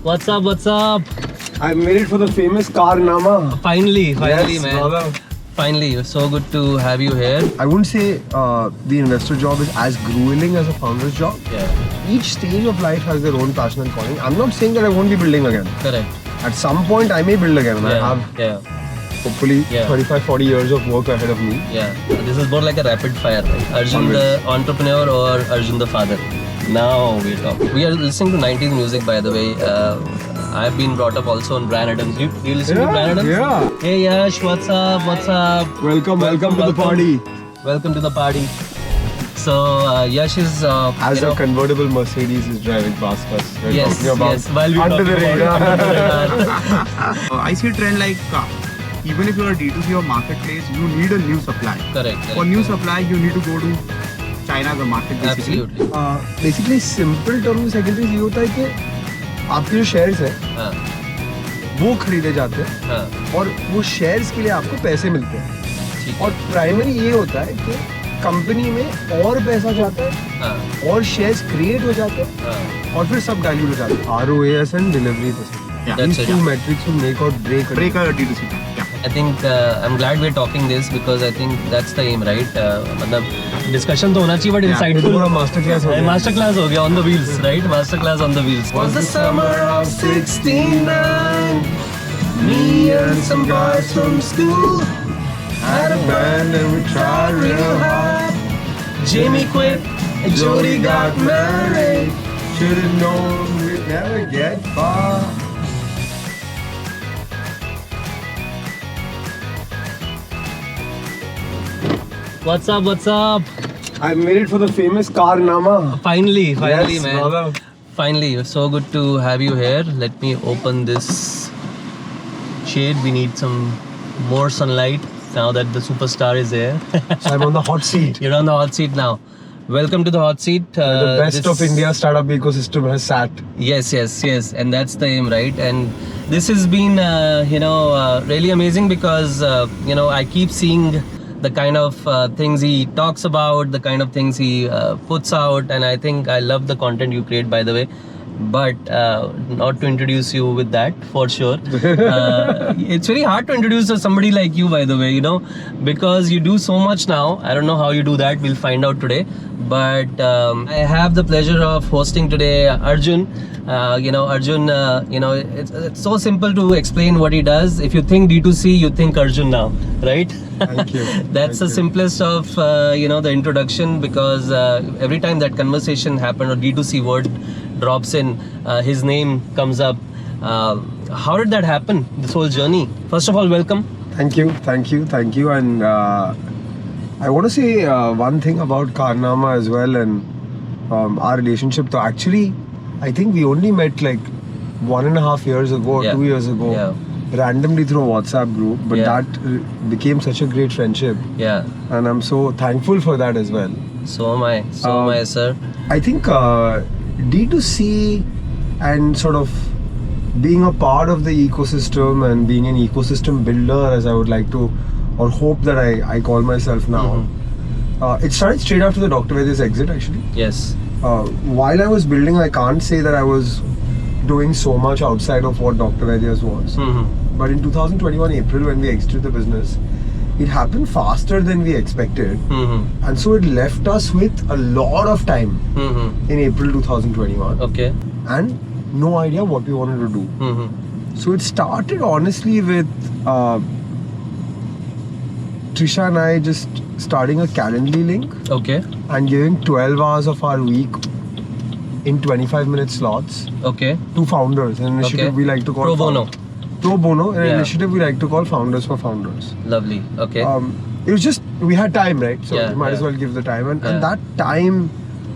What's up? What's up? I made it for the famous Karnama. Finally, Yes, man. brother. Finally, so good to have you here. I wouldn't say the investor job is as grueling as a founder's job. Yeah, Each stage of life has their own passion and calling. I'm not saying that I won't be building again. correct. At some point, I may build again. And I have Yeah, hopefully Yeah. 35-40 years of work ahead of me. yeah. This is more like a rapid fire, right? Arjun the entrepreneur or Arjun the father? Now we talk. We are listening to 90s music, by the way. I've been brought up also on Bryan Adams. You listen to Bryan Adams? Yeah. Hey Yash, what's up? What's up? Welcome to the party. Welcome to the party. So Yash is As a convertible Mercedes is driving past us. We're yes, talking about yes. While we under the talking radar. about under the radar. I see a trend like even if you're a D2C or marketplace, you need a new supply. Correct. For new supply, you need to go to China the market basically. Absolutely. Basically simple term में secondary ये होता है कि आपके जो shares हैं हाँ, वो खरीदे जाते हैं हाँ, और वो शेयर्स के लिए आपको पैसे मिलते हैं ठीक और है. प्राइमरी ये होता है कि कंपनी में और पैसा जाता है हाँ, और शेयर्स क्रिएट हो जाते हैं हाँ. और फिर सब डाइल्यूट हो जाते हैं ROAS and delivery Yeah. That's these it. two metrics will make or break a Break a D2C. Yeah. I think I'm glad we're talking this because I think that's the aim, right? मतलब discussion तो होना चाहिए but Yeah. ये तो insightful. पूरा master class हो गया Master class हो गया on the wheels, right? Master class on the wheels. Was the summer of 69. Me and some guys from school had a band and we tried real hard. Jamie quit, Jody got married. Should've known we'd never get far. What's up? What's up? I made it for the famous Karnama. Finally, Yes, man. brother. Finally, so good to have you here. Let me open this shade. We need some more sunlight now that the superstar is here. So I'm on the hot seat. You're on the hot seat now. Welcome to the hot seat. The best this- of India startup ecosystem has sat. Yes, and that's the aim, right? And this has been, really amazing because I keep seeing the kind of things he talks about, the kind of things he puts out, and I think I love the content you create, by the way. But not to introduce you with that for sure. It's very hard to introduce somebody like you, by the way, because you do so much now. I don't know how you do that. We'll find out today. But I have the pleasure of hosting today Arjun. Arjun, it's so simple to explain what he does. If you think D2C, you think Arjun now, right? Thank you. That's the simplest of, the introduction because every time that conversation happened or D2C word drops in, his name comes up. How did that happen, this whole journey? First of all, welcome. Thank you. And I want to say one thing about Karnama as well and our relationship. So actually, I think we only met like 1.5 years ago or Yeah. 2 years ago, Yeah. randomly through a WhatsApp group. But Yeah. that became such a great friendship, Yeah, and I'm so thankful for that as well. so am I. So am I, sir. I think D2C and sort of being a part of the ecosystem and being an ecosystem builder, as I would like to, or hope that I call myself now. It started straight after the Dr. Vaidya's exit, actually. Yes. While I was building, I can't say that I was doing so much outside of what Dr. Vaidya's was. Mm-hmm. But in 2021 April, when we exited the business, it happened faster than we expected. Mm-hmm. And so it left us with a lot of time Mm-hmm. in April 2021 Okay. and no idea what we wanted to do. Mm-hmm. So it started honestly with Trisha and I just starting a Calendly link Okay. and giving 12 hours of our week in 25-minute slots Okay. to founders, an initiative Okay. we like to call Pro bono. Pro bono, an Yeah. initiative we like to call Founders for Founders. Lovely. Okay. It was just, we had time, right? So Yeah, we might as yeah. well give the time. And Yeah. that time,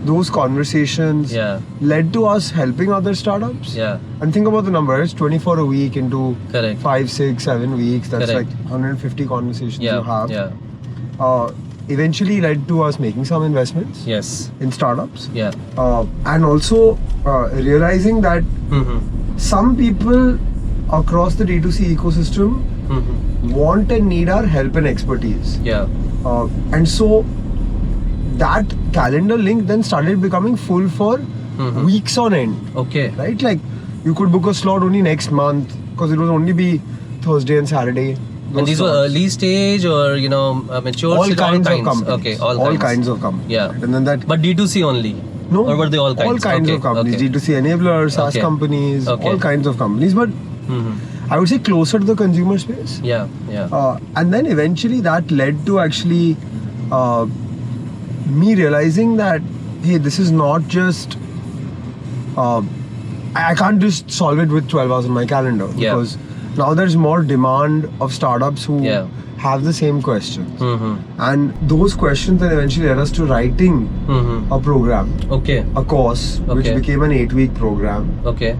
those conversations Yeah. led to us helping other startups. Yeah. And think about the number, it's 24 a week into Correct. 5, 6, 7 weeks. That's Correct. like 150 conversations you Yeah. have. Yeah. Eventually led to us making some investments Yes. in startups. Yeah. And also realizing that Mm-hmm. some people across the D2C ecosystem Mm-hmm. want and need our help and expertise. Yeah. And so that calendar link then started becoming full for Mhm. weeks on end, Okay. right? Like you could book a slot only next month because it would only be Thursday and Saturday. And these were slots. early stage or mature? all stage, kinds of companies. Okay, all kinds of companies. Yeah. And then that. But D2C only? No. Or were they all kinds? All kinds Okay, of companies. okay. D2C enablers, SaaS Okay. companies, Okay. all kinds of companies. But I would say closer to the consumer space. Yeah, yeah. And then eventually that led to actually me realizing that, hey, this is not just. I can't just solve it with 12 hours on my calendar Yeah. because now there's more demand of startups who Yeah. have the same questions. Mm-hmm. And those questions then eventually led us to writing Mm-hmm. a program, Okay, a course, which Okay. became an 8-week program, okay.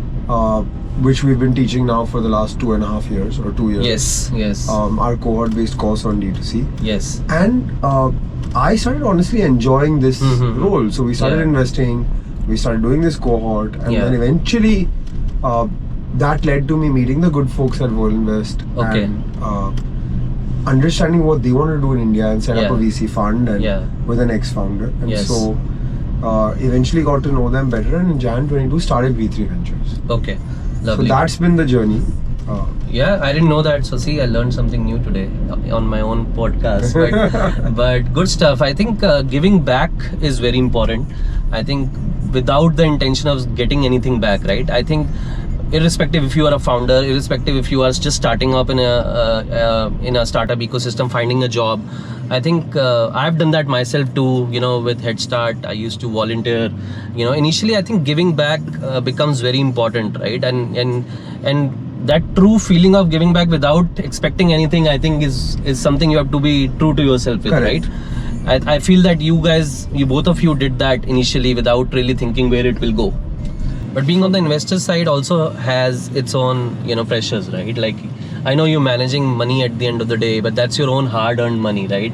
which we've been teaching now for the last 2.5 years or 2 years. Yes, yes. Our cohort-based course on D2C. Yes. And I started honestly enjoying this Mhm. role. So we started Yeah. investing, we started doing this cohort, and Yeah. then eventually that led to me meeting the good folks at Volinvest Okay. and understanding what they want to do in India and set up Yeah. a VC fund and Yeah. with an ex-founder. And Yes. so eventually got to know them better, and in Jan 22 started V3 Ventures. Okay. Lovely. So that's been the journey. Yeah, I didn't know that. So see, I learned something new today on my own podcast. But good stuff. I think giving back is very important. I think without the intention of getting anything back, right? I think irrespective if you are a founder, irrespective if you are just starting up in a startup ecosystem, finding a job, I think I've done that myself too. With Head Start, I used to volunteer. Initially, I think giving back becomes very important, right? And that true feeling of giving back without expecting anything, I think is something you have to be true to yourself with, Correct. right? I feel that you both of you did that initially without really thinking where it will go. But being on the investor side also has its own, pressures, right? Like, I know you're managing money at the end of the day, but that's your own hard-earned money, right?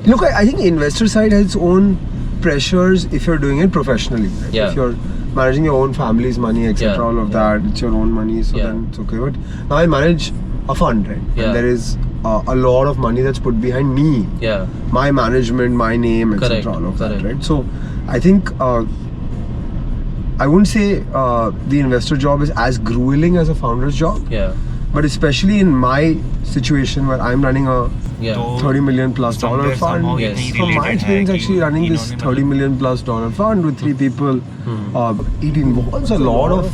Look, I think investor side has its own pressures if you're doing it professionally. Right? Yeah. If you're managing your own family's money, etc., Yeah, all of yeah. that, it's your own money, so Yeah. then it's okay. But now I manage a fund, right? Yeah. And there is a lot of money that's put behind me, Yeah, my management, my name, etc., Correct, all of that, correct. right? So I think I wouldn't say the investor job is as grueling as a founder's job, yeah, but especially in my situation where I'm running a yeah. $30 million plus dollar fund. Yes. From my experience, actually running this $30 million plus dollar fund with 3 people, it involves a lot of,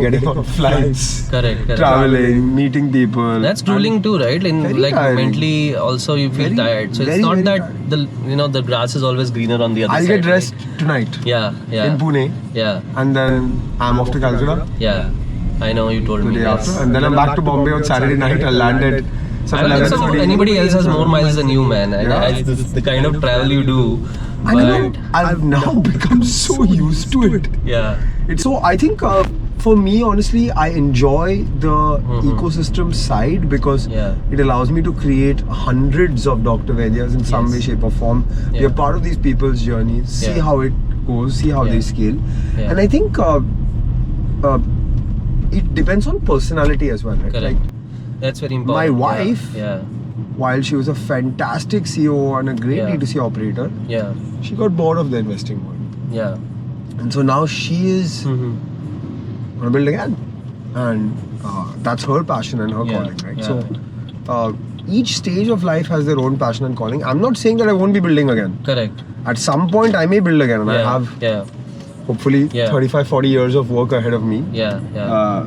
getting on flights, Correct. traveling, meeting people. That's grueling too, right? Very Like tiring. mentally, also you feel Very, tired. So it's very, not very that tired. the grass is always greener on the other I'll side. get rest tonight Right? Yeah. in Pune, Yeah. and then I'm off to Calcutta Yeah. I know you told the me. day Yes. after, and then I'm back to Bombay on Saturday night. I'll land at some I don't think so 11:30. anybody else has more miles than you, man. Yeah. The kind of travel you do. I know. But I've now become so used to it. yeah. So I think for me, honestly, I enjoy the ecosystem side because Yeah. it allows me to create hundreds of Dr. Vaidyas in some Yes. way, shape or form. Be Yeah. a part of these people's journeys, see Yeah. how it goes, see how Yeah. they scale. Yeah. And I think it depends on personality as well, right? Correct. That's very important. my Yeah, wife- Yeah. While she was a fantastic CEO and a great Yeah. D2C operator, Yeah. she got bored of the investing world. Yeah. And so now she is Mm-hmm. going to build again. And that's her passion and her Yeah, calling, right? yeah. So each stage of life has their own passion and calling. I'm not saying that I won't be building again. Correct. At some point, I may build again, and I Yeah. have Yeah. hopefully Yeah. 35, 40 years of work ahead of me. Yeah. Yeah.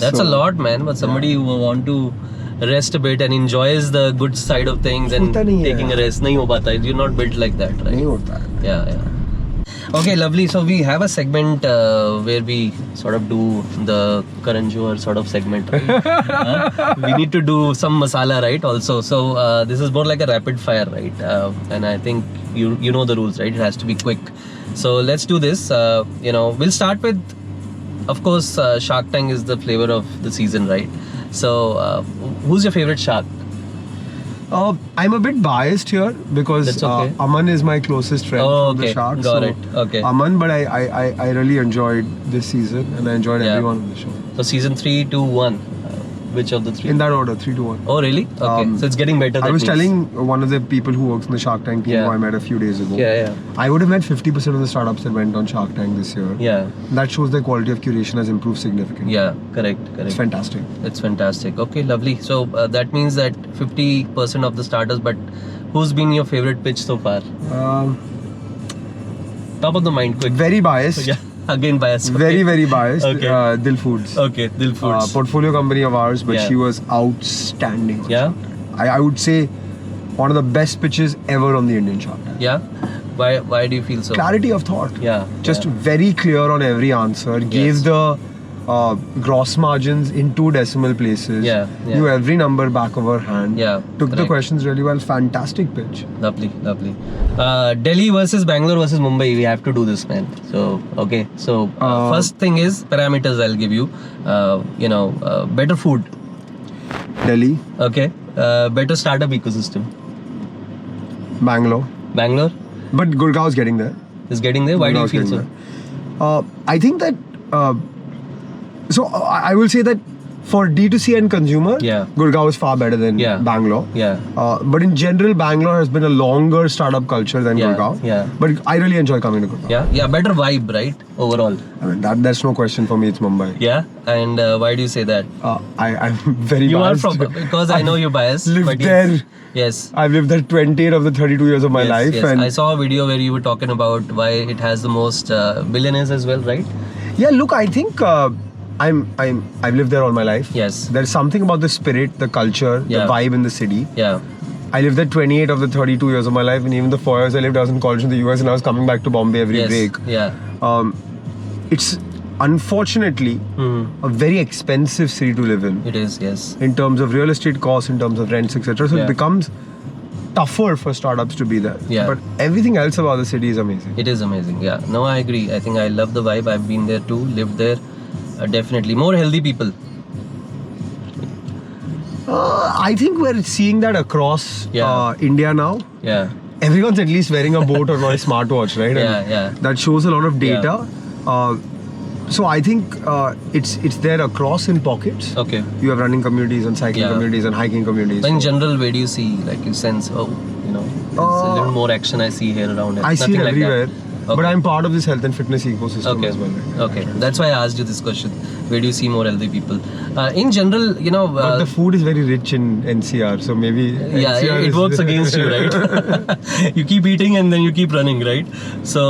That's So- a lot, man. But somebody who want to rest a bit and enjoys the good side of things and होता नहीं है taking a यार। rest, nahi ho pata. You're not built like that, right? नहीं होता है. Yeah. Okay, lovely. So we have a segment where we sort of do the Karan Johar sort of segment. Right? We need to do some masala, right? Also, so this is more like a rapid fire, right? And I think you know the rules, right? It has to be quick. So let's do this. We'll start with, of course, Shark Tank is the flavor of the season, right? So who's your favorite shark? I'm a bit biased here because That's okay. Aman is my closest friend Oh, from the okay. Sharks. Got so it. Okay. Aman, but I really enjoyed this season and I enjoyed Yeah. everyone on the show. So season 3, 2, 1. Which of the three? In that order, 3 to 1. Oh, really? Okay. So it's getting better. I that was means. telling one of the people who works in the Shark Tank team Yeah. who I met a few days ago. Yeah. I would have met 50% of the startups that went on Shark Tank this year. Yeah. That shows the quality of curation has improved significantly. Yeah. Correct. It's fantastic. It's fantastic. Okay, lovely. So that means that 50% of the starters. But who's been your favorite pitch so far? Top of the mind, quick. Very biased. Yeah. Again biased. Very, very biased. Okay. Dil Foods. Okay. Dil Foods. Portfolio company of ours, but Yeah. she was outstanding. Yeah. I would say one of the best pitches ever on the Indian Shark Tank. Yeah. Why do you feel so? Clarity of thought. Yeah. Just yeah. very clear on every answer. Gave Yes. the gross margins in 2 decimal places. Yeah, yeah. Knew every number back of her hand. Yeah, Took the correct. questions really well. Fantastic pitch. Lovely. Delhi versus Bangalore versus Mumbai. We have to do this, man. So okay. So first thing is parameters. I'll give you. Better food. Delhi, Okay. Better startup ecosystem. Bangalore. Bangalore But Gurgaon is getting there. is getting there. Why do you Gurgaon's feel getting so? there. I think that. I will say that for D2C and consumer, Yeah. Gurgaon is far better than Yeah. Bangalore. Yeah. But in general, Bangalore has been a longer startup culture than Yeah, Gurgaon. yeah. But I really enjoy coming to Gurgaon. Yeah. Better vibe, right? Overall. I mean, that's no question for me. It's Mumbai. Yeah. And why do you say that? I'm very You biased. are from because I know you're biased. lived but there. Yes. I've lived there 28 of the 32 years of my Yes, life. yes. And I saw a video where you were talking about why it has the most billionaires as well, right? yeah, look, I think I've lived there all my life. Yes. There's something about the spirit, the culture, Yeah. the vibe in the city. Yeah. I lived there 28 of the 32 years of my life, and even the 4 years I lived, I was in college in the US, and I was coming back to Bombay every Yes. break. Yeah. It's unfortunately a very expensive city to live in. It is. Yes. In terms of real estate costs, in terms of rents, etc. So Yeah. it becomes tougher for startups to be there. Yeah. But everything else about the city is amazing. It is amazing. Yeah. No, I agree. I think I love the vibe. I've been there too. Lived there. Definitely more healthy people. I think we're seeing that across Yeah. India now. Yeah. Everyone's at least wearing a boat or a smartwatch, right? Yeah, And yeah. That shows a lot of data. So I think it's there across in pockets. Okay. You have running communities and cycling Yeah. communities and hiking communities. But in So general, where do you see like you sense? Oh, there's a little more action I see here around it. I see it Nothing like everywhere. that. But Okay. I'm part of this health and fitness ecosystem Okay. as well. Right? Okay. That's why I asked you this question. Where do you see more healthy people? In general, But the food is very rich in NCR, so maybe yeah, NCR it is- works against you, right? You keep eating and then you keep running, right? So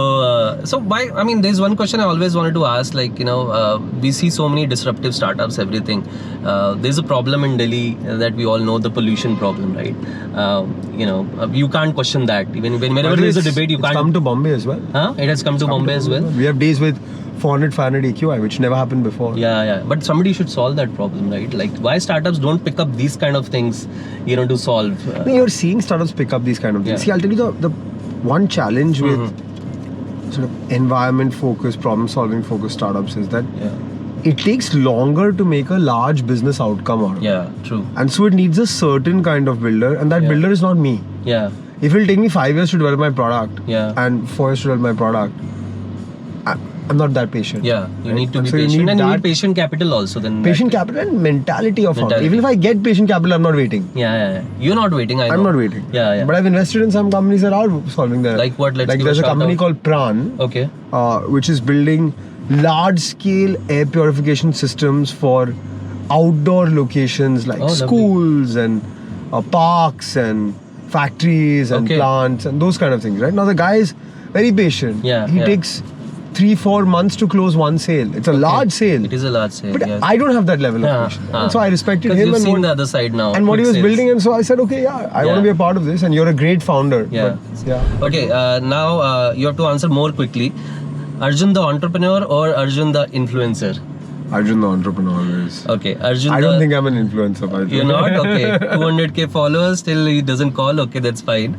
why? I mean, there's one question I always wanted to ask. Like, we see so many disruptive startups, everything. There's a problem in Delhi that we all know, the pollution problem, right? You can't question that. Even whenever But there's a it's- debate, you it's can't. come to Bombay as well. Huh? It has come to Bombay as well. We have days with 400, 500 AQI, which never happened before. Yeah. But somebody should solve that problem, right? Like, why startups don't pick up these kind of things, to solve? I mean, you're seeing startups pick up these kind of things. Yeah. See, I'll tell you the one challenge with sort of environment focused, problem solving focused startups is that Yeah. it takes longer to make a large business outcome out of it. Yeah. True. And so it needs a certain kind of builder, and that Yeah. builder is not me. Yeah. If it'll take me 5 years to develop my product Yeah. and 4 years to develop my product, I'm not that patient. Yeah, you right? need to And be so you patient, need and you that need patient capital also. Then patient capital and mentality of founder. Mentality. Even if I get patient capital, I'm not waiting. Yeah. You're not waiting. I know. I'm not waiting. Yeah. But I've invested in some companies that are solving that. Like what? Let's like give there's a a shout company out. called Pran, Okay. which is building large-scale air purification systems for outdoor locations like Oh, lovely. schools and parks and factories and Okay. plants and those kind of things. Right now, the guy is very patient. Yeah, He yeah. takes 3-4 months to close one sale. It's a large sale. It is a large sale. But yes. I don't have that level of Yeah, patience. And so I respected 'Cause him You've and seen what, the other side now. and what he quick was sales. building, and so I said, okay, yeah, I want Yeah. to be a part of this, and you're a great founder. Yeah. But, yeah. Okay. Now you have to answer more quickly. Arjun the entrepreneur or Arjun the influencer? Arjun the entrepreneur is. Okay. Arjun. I don't think I'm an influencer, by the way. You're not? Okay. 200k followers, still he doesn't call. Okay, that's fine.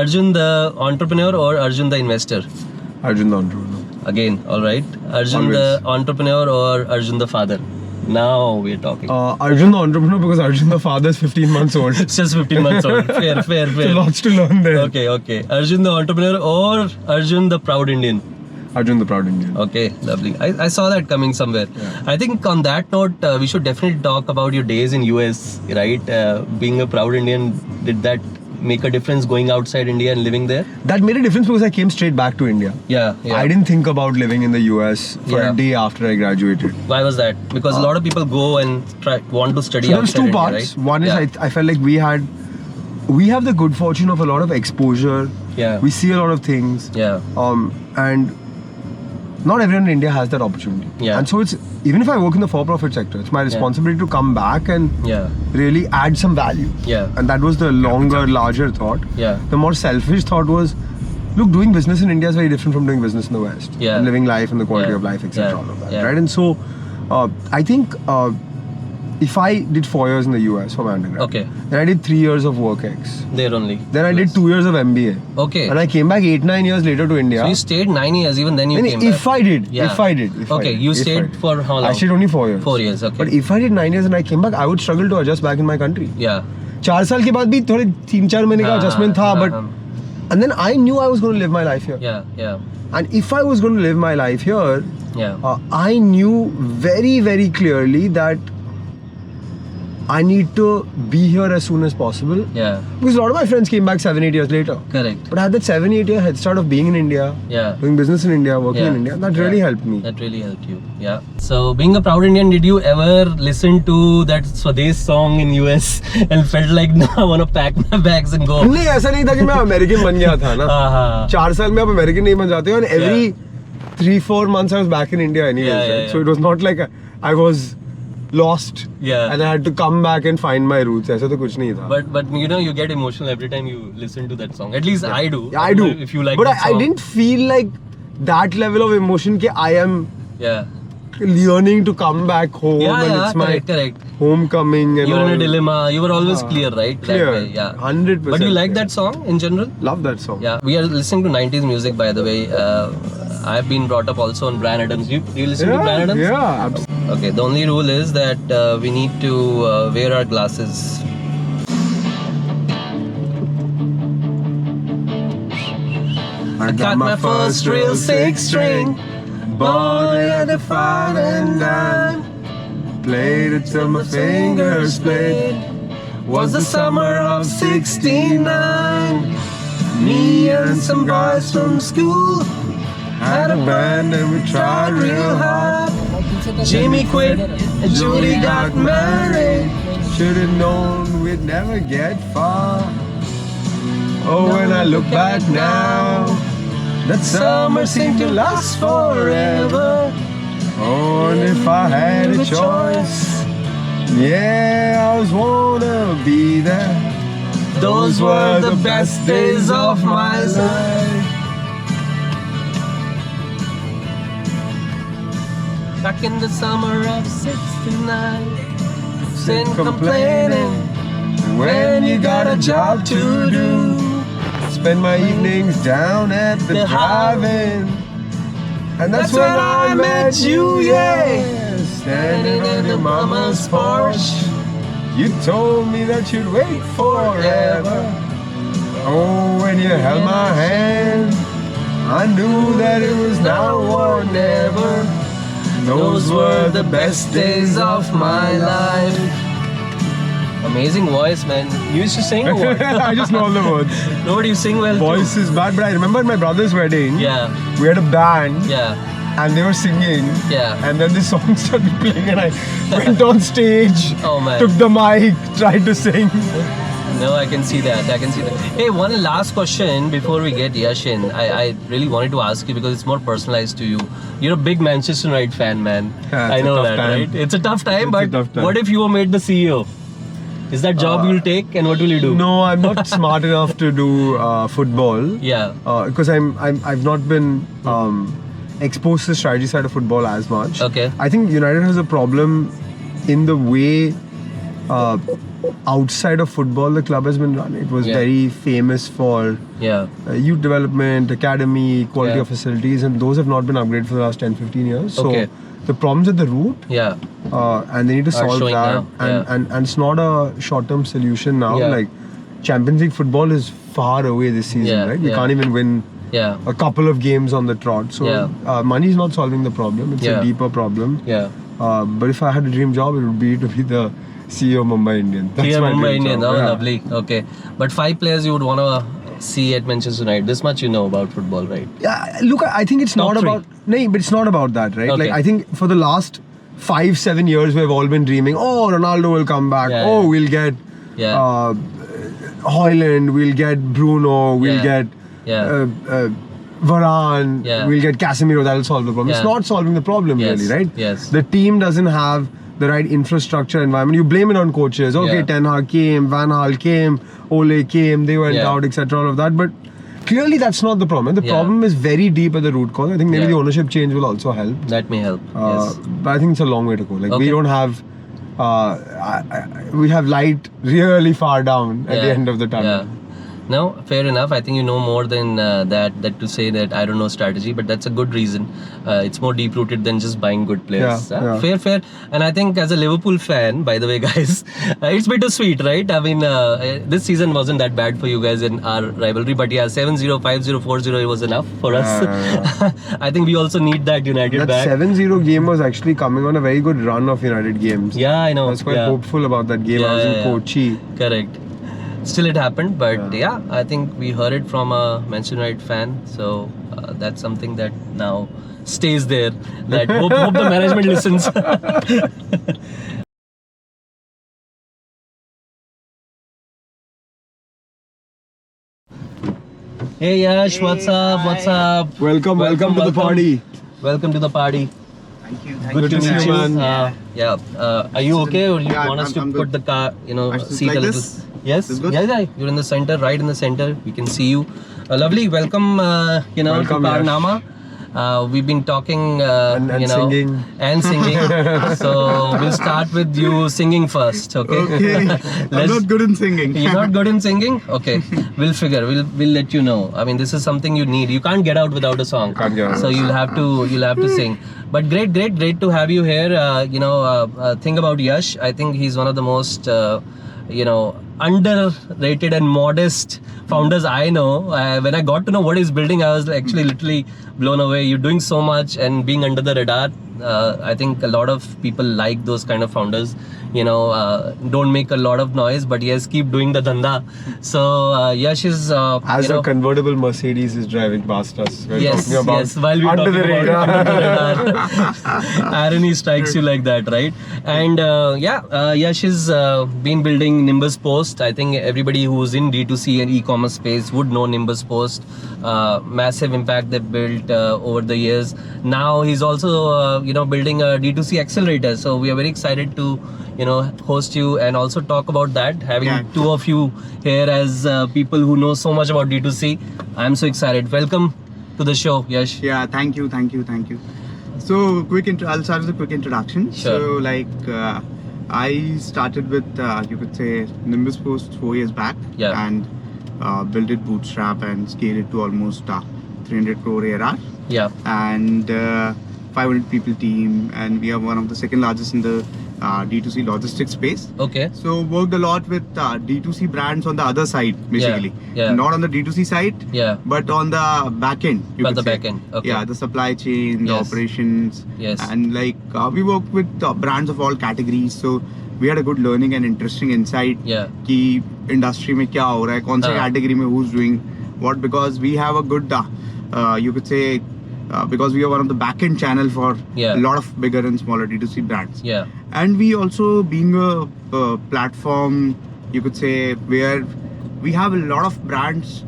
Arjun the entrepreneur or Arjun the investor? Arjun the entrepreneur. Again, alright. Arjun Always. the entrepreneur or Arjun the father? Now we're talking. Arjun the entrepreneur because Arjun the father is 15 months old. It's just 15 months old. Fair. So lots to learn there. Okay. Arjun the entrepreneur or Arjun the proud Indian? Arjun the Proud Indian. Okay, lovely. I saw that coming somewhere. Yeah. I think on that note, we should definitely talk about your days in US, right? Being a proud Indian, did that make a difference going outside India and living there? That made a difference because I came straight back to India. Yeah. I didn't think about living in the US for Yeah. a day after I graduated. Why was that? Because a lot of people go and want to study So there was outside two India, parts. right? One is Yeah. I felt like we have the good fortune of a lot of exposure. Yeah. We see a lot of things. Yeah. And not everyone in India has that opportunity. Yeah. And so it's even if I work in the for-profit sector, it's my responsibility to come back and Yeah. really add some value. Yeah. And that was the longer, larger thought. Yeah. The more selfish thought was, look, doing business in India is very different from doing business in the West. Yeah. And living life and the quality Yeah. of life, etc. Yeah. All of that, Yeah. right? And so, I think if I did 4 years in the US for my undergrad, Okay. then I did 3 years of WorkX. There only. Then I did 2 years of MBA. Okay. And I came back 8-9 years later to India. So you stayed 9 years, even then you And came if back. I did, Yeah. if I did. Okay, you if I stayed did. for how long? I stayed only 4 years. 4 years, okay. But if I did 9 years and I came back, I would struggle to adjust back in my country. Yeah. 4 साल के बाद भी थोड़े 3-4 महीने का हाँ, adjustment था, हाँ, but हाँ. and then I knew I was going to live my life here. Yeah, yeah, And if I was going to live my life here, yeah. I knew very, very clearly that I need to be here as soon as possible. Yeah, Because a lot of my friends came back 7-8 years later. correct. But I had that 7-8 year head start of being in India, Yeah. doing business in India, working Yeah. in India. That really Yeah. helped me. That really helped you. Yeah. So, being a proud Indian, did you ever listen to that Swadesh song in US and felt like, no, I want to pack my bags and go? नहीं ऐसा नहीं था कि मैं American बन गया था ना. हाँ. 4 साल में आप अमेरिकन नहीं बन जाते हो. And every 3-4 months I was back in India anyways. Yeah, yeah, right? yeah. So it was not like I was lost. Yeah. And I had to come back and find my roots. ऐसा तो कुछ नहीं था. But you know, you get emotional every time you listen to that song. At least I do. Yeah, I do. If you like but that I song. didn't feel like that level of emotion कि I am Yeah. yearning to come back home Yeah, and yeah, it's my correct. homecoming and You were in a all. dilemma. You were always clear, right? Clear. That way, yeah. 100%. But you like clear. that song in general? Love that song. Yeah. We are listening to 90s music, by the way. I've been brought up also on Bryan Adams. Do you listen to Bryan Adams? Yeah, absolutely. Okay, the only rule is that we need to wear our glasses. I got my first real six-string, bought it at the fine and dime. Played it till my fingers split. Was the summer of '69. Me and some guys from school Had a band and we tried real hard. Jamie quit and Julie got married. Should've known we'd never get far. Oh, when I look back now, that summer seemed to last forever. Oh, and if I had a choice, yeah, I was wanna be there. Those were the best days of my life. Back in the summer of '69, sin complaining When you got a job to do, spend my evenings down at the The drive-in. And that's when I met you, yeah. Standing on your mama's porch. You told me that you'd wait forever. Oh, when you held my hand, I knew that it was now or never. Those were the best days of my life. Amazing voice, man. You used to sing or what? I just know all the words. Nobody sing well. too. Voice is bad, but I remember at my brother's wedding, Yeah, we had a band yeah, and they were singing. yeah. And then the song started playing and I went on stage, Oh man. took the mic, tried to sing. No, I can see that. I can see that. Hey, one last question before we get Yash in. I really wanted to ask you because it's more personalized to you. You're a big Manchester United fan, man. Yeah, it's I a know tough that, time. right? It's a tough time, It's a but tough time. what if you were made the CEO? Is that job you'll take, and what will you do? No, I'm not smart enough to do football. Yeah. Because I've not been exposed to the strategy side of football as much. Okay. I think United has a problem in the way outside of football the club has been run. It was Yeah. very famous for Yeah. youth development, academy, quality Yeah. of facilities, and those have not been upgraded for the last 10-15 years. So Okay. the problems at the root, Yeah. and they need to Are solve showing that. now, And, yeah. and it's not a short-term solution now. Yeah. Like Champions League football is far away this season, Yeah, right? We yeah. can't even win Yeah. a couple of games on the trot. So money is not solving the problem. It's Yeah. a deeper problem. Yeah. But if I had a dream job, it would be to be the CEO of Mumbai Indians. That's Here, my Mumbai dream Indians. job. Oh, Yeah. lovely. Okay. But 5 players you would want to see at Manchester United. This much you know about football, right? Yeah, look, I think it's Top not three. about. No, but it's not about that, right? Okay. Like I think for the last 5-7 years, we've all been dreaming. Oh, Ronaldo will come back. Yeah, Oh, yeah. we'll get Yeah. Hoyland. We'll get Bruno. We'll Yeah. get Yeah. Varane. Yeah. We'll get Casemiro. That'll solve the problem. It's Yeah. not solving the problem, Yes, really, right? yes. The team doesn't have the right infrastructure environment. You blame it on coaches. Okay, Yeah. Ten Hag came, Van Gaal came, Ole came. They went Yeah. out, etc. All of that, but. Clearly, that's not the problem. The Yeah. problem is very deep at the root cause. I think maybe Yeah. the ownership change will also help. That may help. Yes. But I think it's a long way to go. Like Okay. we don't have, we have light really far down at the Yeah. end of the tunnel. Yeah. No, fair enough. I think you know more than that to say that I don't know strategy, but that's a good reason. It's more deep rooted than just buying good players. Yeah, yeah. Fair. And I think as a Liverpool fan, by the way, guys, it's bittersweet, right? I mean, this season wasn't that bad for you guys in our rivalry, but yeah, 7-0, 5-0, 4-0, it was enough for us. I think we also need that United That back. 7-0 game was actually coming on a very good run of United games. Yeah, I know. I was quite yeah. hopeful about that game. I was in Kochi. Correct. Still it happened, but yeah, I think we heard it from a Manchester United fan, so that's something that now stays there. That hope the management listens. Hey Yash, what's up? What's up? Welcome to the party. Welcome to the party. Thank you. Good to meet you, man. Yeah. Are you okay, or you Yeah, want us to I'm put good. the car, I should seat like a little? this? Yes. This good? Yeah. You're in the center, right in the center. We can see you. Lovely. Welcome. Welcome, to Yash. Karnama. We've been talking, And singing. and singing. So we'll start with you singing first, okay? Okay. I'm not good in singing. You're not good in singing? Okay. We'll figure. We'll let you know. I mean, this is something you need. You can't get out without a song. Can't get out So without you'll have to sing. But great to have you here. Think about Yash. I think he's one of the most underrated and modest founders I know. When I got to know what he's building, I was actually literally blown away. You're doing so much and being under the radar. I think a lot of people like those kind of founders. Don't make a lot of noise, but yes, keep doing the dhanda. So Yash is As a convertible Mercedes is driving past us. We're yes, talking about yes. While we're under talking the about radar. under the radar. Irony strikes you like that, right? And Yash has been building Nimbus Post. I think everybody who's in D2C and e-commerce space would know Nimbus Post. Massive impact they've built over the years. Now he's also building a D2C accelerator. So we are very excited to host you and also talk about that. Having two of you here as people who know so much about D2C. I'm so excited. Welcome to the show, Yash. Yeah, thank you. So, I'll start with a quick introduction. Sure. So, I started with, you could say, Nimbus Post 4 years back. Yeah. And built it bootstrap and scaled it to almost 300 crore ARR. Yeah. And 500 people team. And we are one of the second largest in the D2C logistics space. Okay. So worked a lot with D2C brands on the other side, basically. Yeah. Not on the D2C side, Yeah. but on the back end. But the back end, okay. Yeah, the supply chain, the Yes. operations. Yes. And we work with brands of all categories. So we had a good learning and interesting insight. Yeah. कि industry में क्या हो रहा है, कौन सा category में who's doing what, because we have a good, you could say, because we are one of the back-end channel for Yeah. a lot of bigger and smaller D2C brands. Yeah. And we also, being a platform, you could say, where we have a lot of brands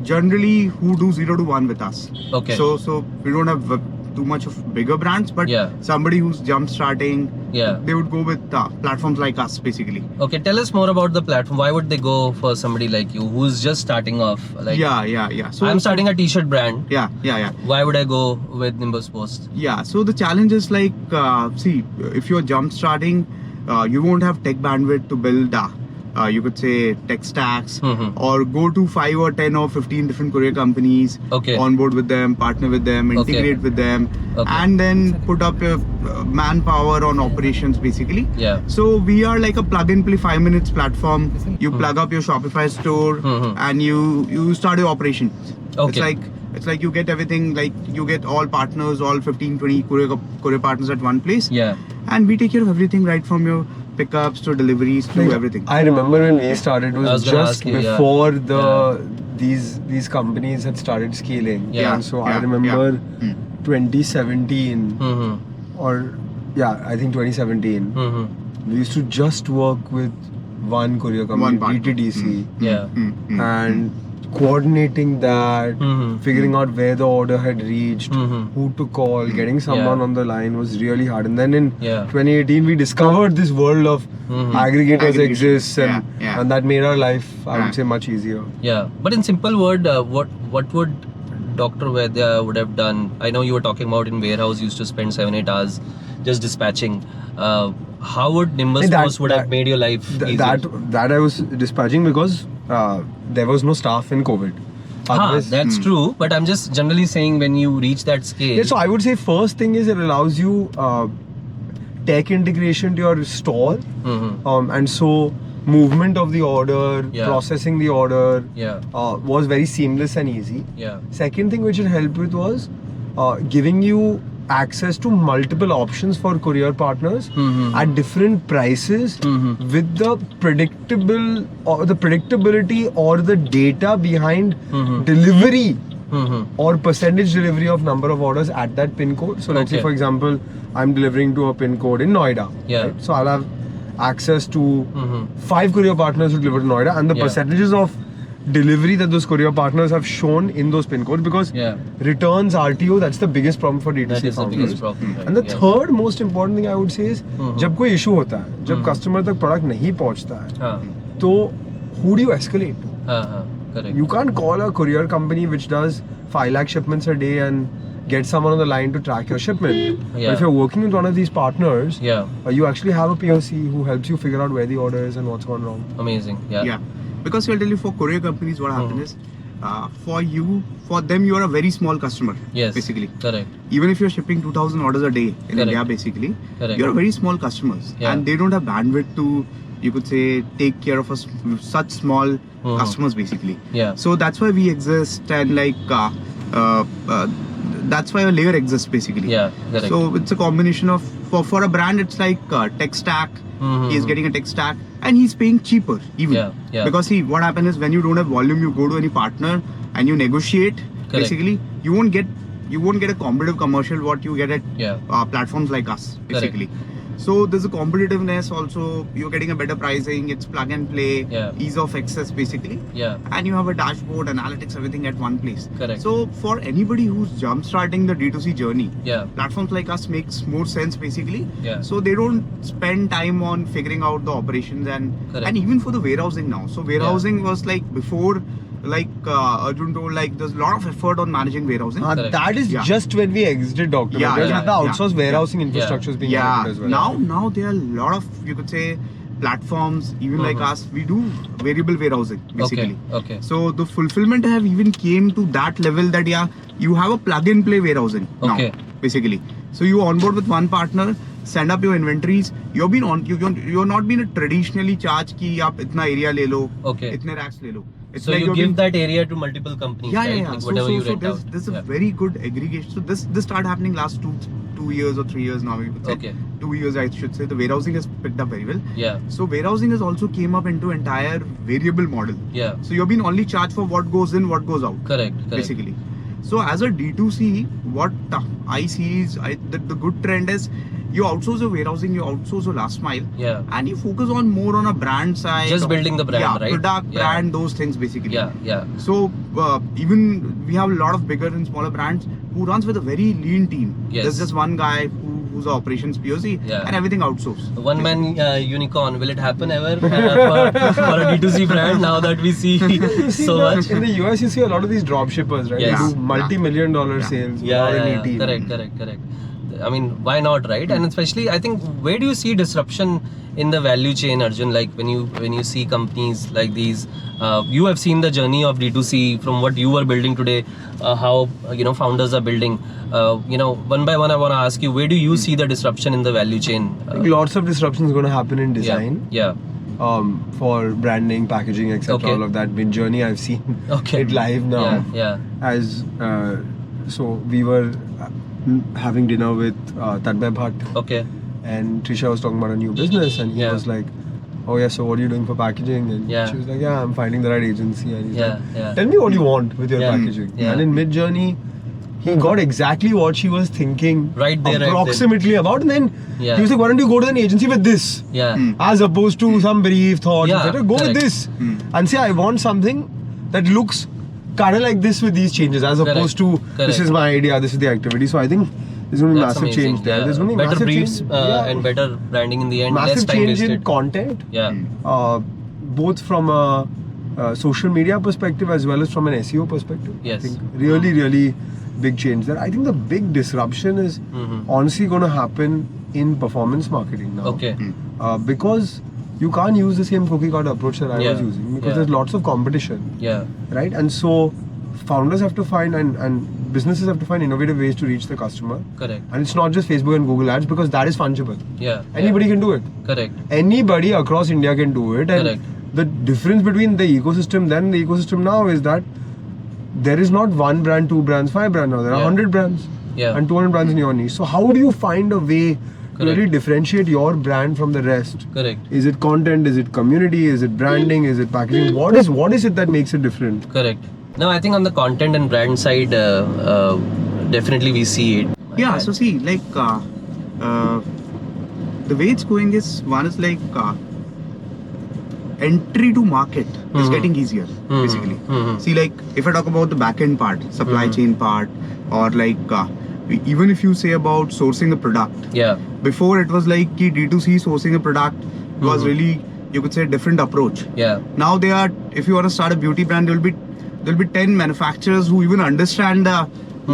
generally who do 0 to 1 with us. Okay. So we don't have too much of bigger brands, but Yeah. somebody who's jump starting, Yeah. they would go with platforms like us, basically. Okay, tell us more about the platform. Why would they go for somebody like you who's just starting off? Like, Yeah. So I'm starting a t-shirt brand. Yeah. Why would I go with Nimbus Post? Yeah, so the challenge is like, see, if you're jump starting, you won't have tech bandwidth to build you could say tech stacks, Mhm. or go to 5 or 10 or 15 different courier companies, Okay. onboard with them, partner with them, Okay. integrate with them, Okay. and then put up your manpower on operations basically. Yeah. So we are like a plug and play 5 minutes platform. You plug up your Shopify store Mhm. and you start your operations. Okay. It's like you get everything, like you get all partners, all 15, 20 courier partners at one place. Yeah. And we take care of everything, right from your pickups to deliveries to Like, everything. I remember when we started, it I was was gonna just ask you, yeah. before the Yeah. these companies had started scaling. Yeah. And so I Yeah, remember yeah. 2017 Mm-hmm. or I think 2017. Mm-hmm. We used to just work with one courier One company, partner. DTDC, Yeah. and coordinating that, Mhm. figuring out where the order had reached, Mhm. who to call, getting someone Yeah. on the line was really hard. And then in Yeah. 2018, we discovered this world of Mhm. aggregators Aggregation. exists, and Yeah, yeah. and that made our life, I Yeah. would say, much easier. Yeah, but in simple word, what would Dr. Vaidya would have done? I know you were talking about in warehouse, you used to spend 7-8 hours just dispatching. How would Nimbus Hey, that- Force would have that- made your life easier? That I was dispatching because there was no staff in COVID. Otherwise- that's true. But I'm just generally saying when you reach that scale. Yeah, so I would say first thing is it allows you tech integration to your store, Mhm. and so movement of the order, Yeah. processing the order Yeah, was very seamless and easy. yeah, Second thing which it helped with was giving you access to multiple options for courier partners Mhm. at different prices Mhm. with the predictability or the data behind Mhm. delivery Mhm. or percentage delivery of number of orders at that pin code. So let's say Okay. for example I'm delivering to a pin code in Noida. Yeah. Right? So I'll have access to Mhm. 5 courier partners who deliver to Noida, and the Yeah. percentages of delivery that those courier partners have shown in those pin codes, because Yeah. returns RTO, that's the biggest problem for That D2C is the founders. biggest problem. Right? And the yeah. third most important thing I would say is Mhm. जब कोई issue होता है, जब Mhm. customer तक product नहीं पहुंचता है, हाँ, तो who do you escalate to? हाँ, correct. You can't call a courier company which does 5 lakh shipments a day and get someone on the line to track your shipment. But Yeah. if you're working with one of these partners, Yeah, you actually have a POC who helps you figure out where the order is and what's gone wrong. amazing. Yeah. Yeah, because I'll tell you, for courier companies, what happens is, for them, you are a very small customer. Yes. Basically, Correct. even if you're shipping 2,000 orders a day in Correct. India, basically, Correct. you're a very small customers, Yeah. and they don't have bandwidth to, you could say, take care of such small Mhm. customers, basically. Yeah. So that's why we exist, and that's why a layer exists, basically. Yeah. Correct. So it's a combination of, for a brand, it's like tech stack. Mhm. He's getting a tech stack and he's paying cheaper even. Yeah, yeah. Because see, what happens is when you don't have volume, you go to any partner and you negotiate. Correct. Basically, you won't get a competitive commercial what you get at Yeah. platforms like us. Basically. So there's a competitiveness also. You're getting a better pricing. It's plug and play. Yeah. Ease of access basically. Yeah. And you have a dashboard, analytics, everything at one place. Correct. So for anybody who's jump starting the D2C journey, Yeah. platforms like us makes more sense basically. Yeah. So they don't spend time on figuring out the operations Correct. and even for the warehousing now. So warehousing was like before, like Arjun told, like there's a lot of effort on managing warehousing. Correct. That is Yeah. just when we exited Dr. Yeah, Because yeah, the yeah. outsourced warehousing infrastructure is being Yeah. added as well. Now there are a lot of, you could say, platforms even like Mhm. us. We do variable warehousing basically. Okay. Okay. So the fulfillment have even came to that level that you have a plug and play warehousing Okay. now basically. So you onboard with one partner, send up your inventories. You're not been a traditionally charged ki aap itna area le lo, Okay. itne racks le lo. It's So like you you're give being- that area to multiple companies, yeah, right? yeah, yeah. Like So, whatever you rent there's, out. there's a Yeah. very good aggregation. So this started happening last two years or 3 years now. You could say. Okay. 2 years, I should say. The warehousing has picked up very well. Yeah. So warehousing has also came up into entire variable model. Yeah. So you're being only charged for what goes in, what goes out, Correct. Correct. basically. So as a D2C, what I see is the good trend is you outsource your warehousing, you outsource your last mile, Yeah. and you focus on more on a brand side. Just building the brand, yeah, right? Product, Yeah. brand, those things basically. Yeah. Yeah. So even we have a lot of bigger and smaller brands who runs with a very lean team. Yes. There's just one guy who's the operations POC Yeah. and everything outsourced. One man unicorn. Will it happen ever for a D2C brand now that we see so much? In the US, you see a lot of these drop shippers, right? Yes. They do multi-million dollar Yeah. sales Yeah, without yeah, any yeah. team. Correct. I mean, why not, right? And especially, I think, where do you see disruption in the value chain, Arjun? Like when you see companies like these, you have seen the journey of D2C from what you were building today, how founders are building. One by one, I want to ask you, where do you see the disruption in the value chain? I think lots of disruption is going to happen in Yeah, design. yeah, For branding, packaging, etc. Okay. All of that. Mid Journey, I've seen okay, it live now. yeah, As so we were having dinner with Tanmay Bhatt, okay, and Trisha was talking about a new business, and he Yeah. was like, "Oh yeah, so what are you doing for packaging?" And Yeah. she was like, "Yeah, I'm finding the right agency." And he's yeah, like, yeah, "Tell me what you want with your Yeah. packaging." Yeah. And in Mid Journey, he got exactly what she was thinking Right there, right then. approximately about, and then Yeah. he was like, "Why don't you go to an agency with this?" yeah, As opposed to some brief thoughts, Yeah, etc. Go with correct. this and say, I want something that looks kind of like this with these changes, as Correct, opposed to this correct. is my idea, this is the activity. So I think there's going to be That's massive amazing. change there. Yeah. There's going to be Better massive briefs change, and better branding in the end. Less massive time change in wasted. content, Yeah, both from a social media perspective as well as from an SEO perspective. Yes. I think really big change there. I think the big disruption is Mhm. honestly going to happen in performance marketing now. okay, Because you can't use the same cookie cutter approach that I Yeah. was using, because Yeah. there's lots of competition, yeah, right? And so founders have to find and businesses have to find innovative ways to reach the customer. correct, And it's not just Facebook and Google ads, because that is fungible. yeah, Anybody can do it. correct, Anybody across India can do it. And Correct. the difference between the ecosystem then and the ecosystem now is that there is not one brand, two brands, five brands now. There are Yeah. 100 brands Yeah. and 200 brands in your niche. So how do you find a way to Correct. really differentiate your brand from the rest? correct, Is it content? Is it community? Is it branding? Is it packaging? What is it that makes it different? correct. No, I think on the content and brand side, definitely we see it. Yeah, so see, like the way it's going is, one is like entry to market is Mhm. getting easier, Mhm. basically. Mhm. See, like if I talk about the back end part, supply Mhm. chain part, or like even if you say about sourcing a product, Yeah, before it was like ki D2C sourcing a product was Mhm. really, you could say, a different approach. yeah, Now they are, if you want to start a beauty brand, there'll be 10 manufacturers who even understand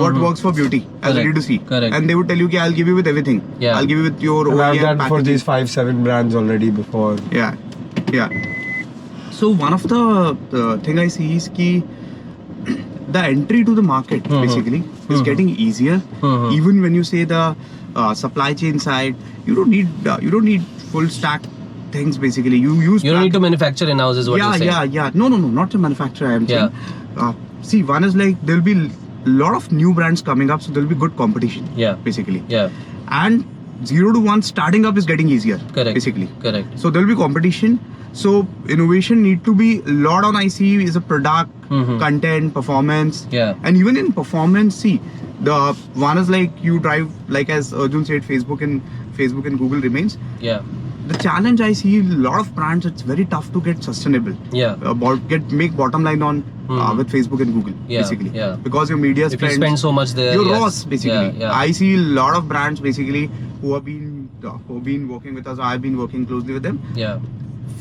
what Mhm. works for beauty as a Correct, D2C. correct. And they would tell you, I'll give you with everything. Yeah. I'll give you with your And I've OEM done for packaging. these 5-7 brands already before. Yeah, yeah. So one of the thing I see is ki the entry to the market Mhm. basically is Mhm. getting easier. Mhm. Even when you say the supply chain side, you don't need full stack things basically. You use you don't need to manufacture in-house is what yeah, you're saying. yeah. No, not to manufacture. I am Yeah. saying. See, one is like there'll be a lot of new brands coming up, so there'll be good competition. Yeah. Basically, Yeah, and 0 to 1 starting up is getting easier. correct, Basically, correct, so there'll be competition. So innovation need to be a lot on IC is a product, Mhm. content, performance. Yeah. And even in performance, see, the one is like you drive, like as Arjun said, Facebook and Google remains. yeah, The challenge I see, a lot of brands, it's very tough to get sustainable. yeah. Make bottom line on Mhm. with Facebook and Google, Yeah, basically. yeah. Because your media If you spends, spend so much there, your yes. ROAS, basically. Yeah, yeah. I see a lot of brands basically who have been working with us. I've been working closely with them. Yeah,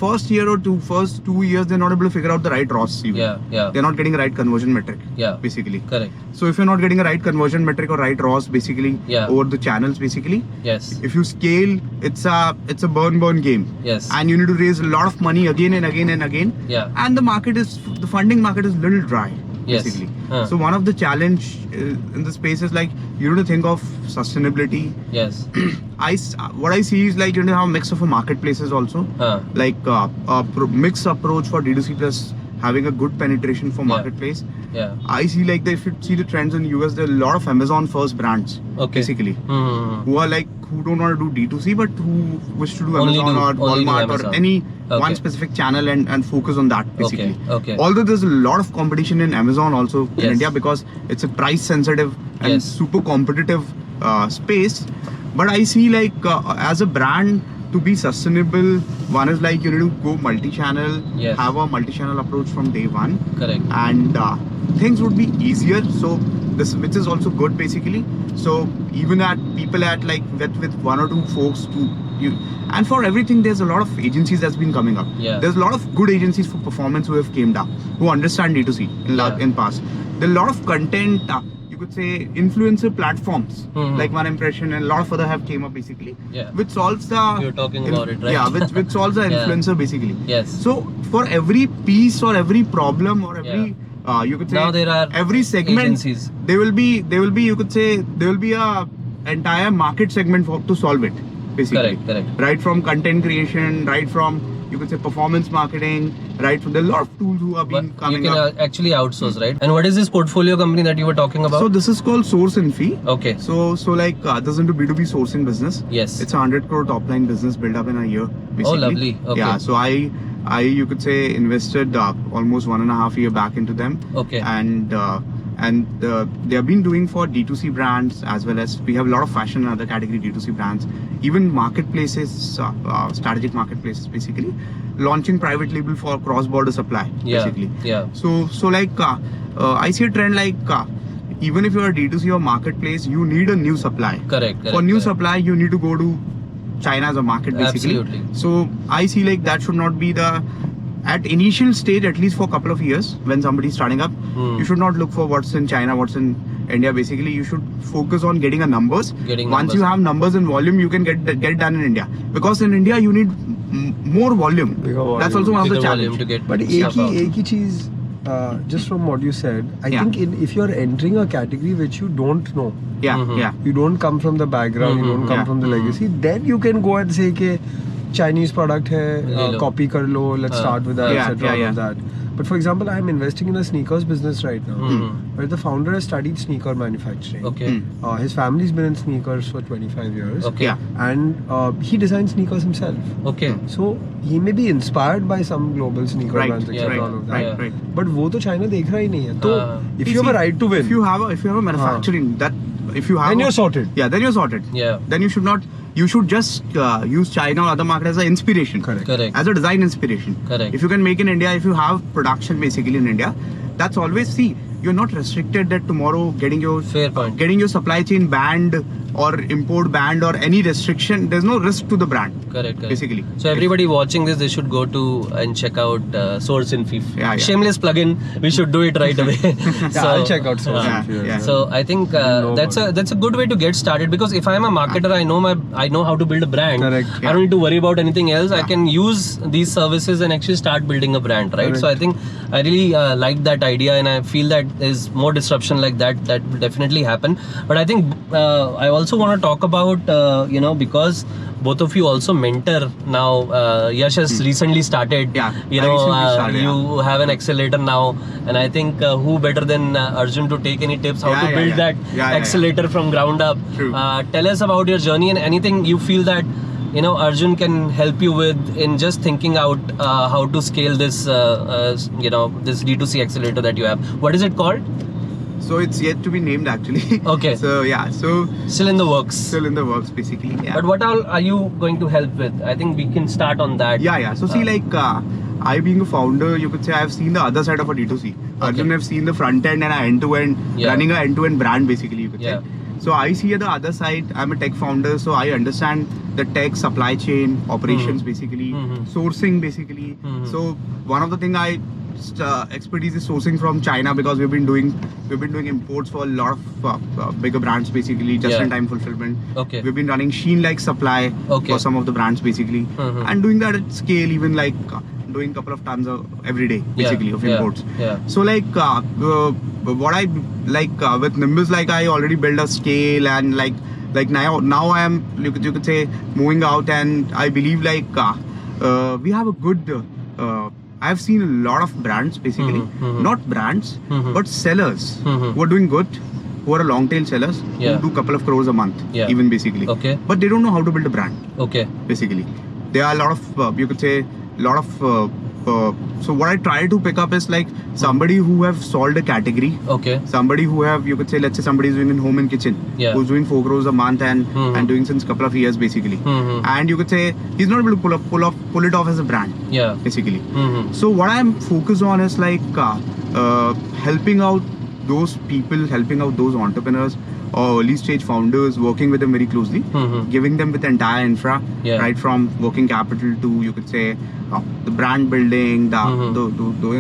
First 2 years, they're not able to figure out the right ROAS. even. yeah, yeah, They're not getting a right conversion metric. Yeah. Basically. correct, So if you're not getting a right conversion metric or right ROAS, basically, Yeah. over the channels, basically, yes, if you scale, it's a burn game. yes, And you need to raise a lot of money again and again and again. yeah, And the funding market is little dry, Yes. basically. Huh. So one of the challenge in the space is like you need to think of sustainability. yes, What I see is like you need to have a mix of a marketplaces also, like mixed approach for D2C plus having a good penetration for Yeah. marketplace. yeah, I see like if you see the trends in US, there are a lot of Amazon first brands, okay, basically, Mhm. who are like who don't want to do D2C but who wish to do Only Amazon do- or only do Walmart Amazon. or any Okay. one specific channel and focus on that, basically. Okay, okay. Although there's a lot of competition in Amazon also in Yes. India because it's a price sensitive and Yes. super competitive space. But I see like as a brand to be sustainable, one is like you need to go multi-channel, Yes. have a multi-channel approach from day one, correct, and things would be easier. So this, which is also good basically. So even people at like with 1 or 2 folks to you, and for everything there's a lot of agencies that's been coming up. Yeah. There's a lot of good agencies for performance who have came down, who understand D2C Yeah. in past. There are a lot of content. You could say influencer platforms Mhm. like One Impression and a lot of other have came up basically, Yeah. which solves the You're talking about it, right? Yeah, which solves the Yeah. influencer basically. Yes. So for every piece or every problem or every you could say Now there are every segment agencies. there will be you could say there will be a entire market segment for to solve it basically. Correct. Right from content creation, right from you could say performance marketing, right from there are a lot of tools who are But being you coming can up. actually outsource, right? And what is this portfolio company that you were talking about? So this is called Source and Fee. Okay. So like this is into B2B sourcing business. Yes. It's a 100 crore top line business built up in a year. Basically. Oh, lovely. Okay. Yeah. So I you could say invested almost 1.5 years back into them. Okay. And they have been doing for D2C brands as well as we have a lot of fashion and other category D2C brands, even marketplaces, strategic marketplaces basically, launching private label for cross-border supply Yeah. basically. Yeah. So like I see a trend like even if you're a D2C or marketplace, you need a new supply. Correct. For new supply, you need to go to China as a market basically. Absolutely. So I see like that should not be the at initial stage, at least for a couple of years when somebody's starting up. You should not look for what's in China, what's in India. Basically, you should focus on getting a numbers. Once you have numbers and volume, you can get it done in India. Because in India, you need more volume. Bigger volume. That's also one of the Bigger volume challenge. to get But stuff out. एक ही चीज, just from what you said, I Yeah. think if you're entering a category which you don't know, Yeah, Mhm. yeah. you don't come from the background, you don't come Yeah. from the legacy, then you can go and say कि Chinese product है, ले लो. copy कर लो, let's start with that, Yeah, etc. yeah, all yeah. of that. But for example, I'm investing in a sneakers business right now, Mhm. where the founder has studied sneaker manufacturing. Okay. His family's been in sneakers for 25 years. Okay. Yeah. And he designs sneakers himself. Okay. So he may be inspired by some global sneaker Right, brands, yeah, etc. right, all of that. right, Yeah. right. But वो तो China देख रहा ही नहीं है. तो if See, you have a right to win, if you have a manufacturing if you have then a- you're sorted. Yeah, then you're sorted. Yeah. Then you should not. You should just use China or other market as an inspiration. Correct. Correct. As a design inspiration. Correct. If you can make in India, if you have production basically in India, that's always see. You're not restricted that tomorrow getting your Fair point. getting your supply chain banned or import banned or any restriction. There's no risk to the brand. Correct. Basically. So everybody watching this, they should go to and check out Source and Fee. Yeah. Shameless plug-in. We should do it right away. Yeah, I'll check out Source Yeah, and Fee. yeah. So I think know that's a good way to get started, because if I'm a marketer, I know how to build a brand. Correct. I don't need to worry about anything else. I Yeah. can use these services and actually start building a brand, right? Correct. So I think I really like that idea, and I feel that there's more disruption like that will definitely happen. But I think I also want to talk about because both of you also mentor now. Yash has recently started. Yeah, You I know, recently started, you have an accelerator now, and I think who better than Arjun to take any tips how to build that accelerator from ground up. True. Tell us about your journey and anything you feel that Arjun can help you with in just thinking out how to scale this this D2C accelerator that you have. What is it called? So it's yet to be named actually. Okay. So yeah. So Still in the works. still in the works basically. Yeah. But what all are you going to help with? I think we can start on that. Yeah. So see, like I being a founder, you could say I've seen the other side of a D2C. Arjun have seen the front end and end to end, Yeah. running an end to end brand basically. You could Yeah. say. So I see the other side. I'm a tech founder, so I understand the tech supply chain operations basically, Mhm. sourcing basically. Mhm. So one of the thing I expertise is sourcing from China, because we've been doing imports for a lot of bigger brands basically, just Yeah. in time fulfillment. Okay. We've been running Shein like supply Okay. for some of the brands basically, Mhm. and doing that at scale, even like doing a couple of tons every day basically of imports. Yeah. So like what I like with Nimbus, like I already built a scale, and like now I am you could say moving out, and I believe like we have a good. I've seen a lot of brands basically, Mhm. not brands, Mhm. but sellers Mhm. who are doing good, who are long tail sellers, Yeah. who do couple of crores a month, Yeah. even basically. Okay. But they don't know how to build a brand Okay. basically. There are a lot of you could say a lot of so what I try to pick up is like somebody who have solved a category, Okay. somebody who have you could say, let's say somebody is doing in home and kitchen, Yeah. who's doing 4 crores a month and Mhm. and doing since couple of years basically, Mhm. and you could say he's not able to pull it off as a brand Yeah. basically. Mhm. So what I'm focused on is like helping out those people, helping out those entrepreneurs or early stage founders, working with them very closely, giving them with entire infra, Yeah. right from working capital to, you could say, the brand building, the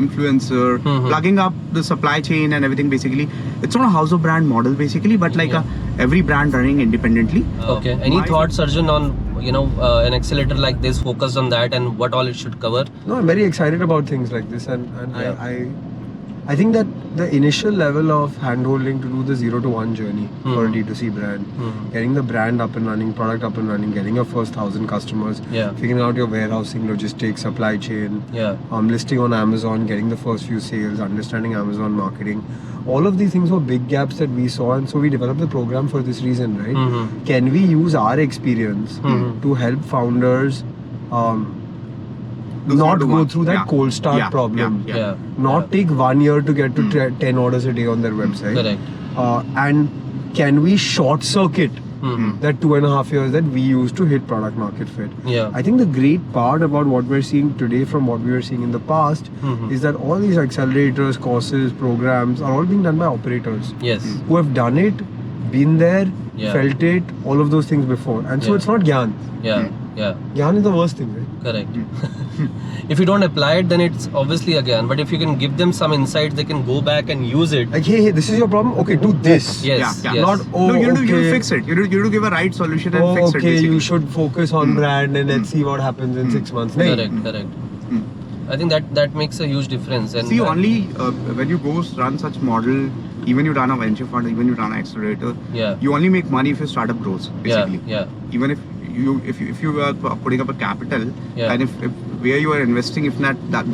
influencer, plugging up the supply chain and everything. Basically, it's not a house of brand model basically, but like every brand running independently. Okay. Any Why- thoughts, Arjun, on an accelerator like this, focused on that and what all it should cover? No, I'm very excited about things like this, and Yeah. I think that the initial level of handholding to do the 0 to 1 journey for a D2C brand, getting the brand up and running, product up and running, getting your first 1,000 customers, Yeah. figuring out your warehousing, logistics, supply chain, Yeah. listing on Amazon, getting the first few sales, understanding Amazon marketing. All of these things were big gaps that we saw, and so we developed the program for this reason, right? Can we use our experience to help founders Do not zero to go one. through that Yeah. cold start Yeah. problem? Yeah. Not take 1 year to get to 10 orders a day on their website. Correct. And can we short circuit that 2.5 years that we used to hit product market fit? Yeah. I think the great part about what we're seeing today from what we were seeing in the past is that all these accelerators, courses, programs are all being done by operators Yes. who have done it, been there, Yeah. felt it, all of those things before. And so Yeah. it's not Gyan. Yeah. Yeah. Gyan is the worst thing, right? Correct. If you don't apply it, then it's obviously again. But if you can give them some insights, they can go back and use it. Like, hey, this is your problem. Okay, do this. Yes. Yeah. Yes. Not, oh, No, you have to okay. fix it. You have to give a right solution and Oh, fix it. okay, Basically. you should focus on brand and let's see what happens in 6 months. Nahin. Correct. Correct. I think that makes a huge difference. And See, only when you go run such model, even you run a venture fund, even you run an accelerator, Yeah. you only make money if your startup grows. Basically, Yeah. even if you are putting up a capital, Yeah. and if where you are investing, if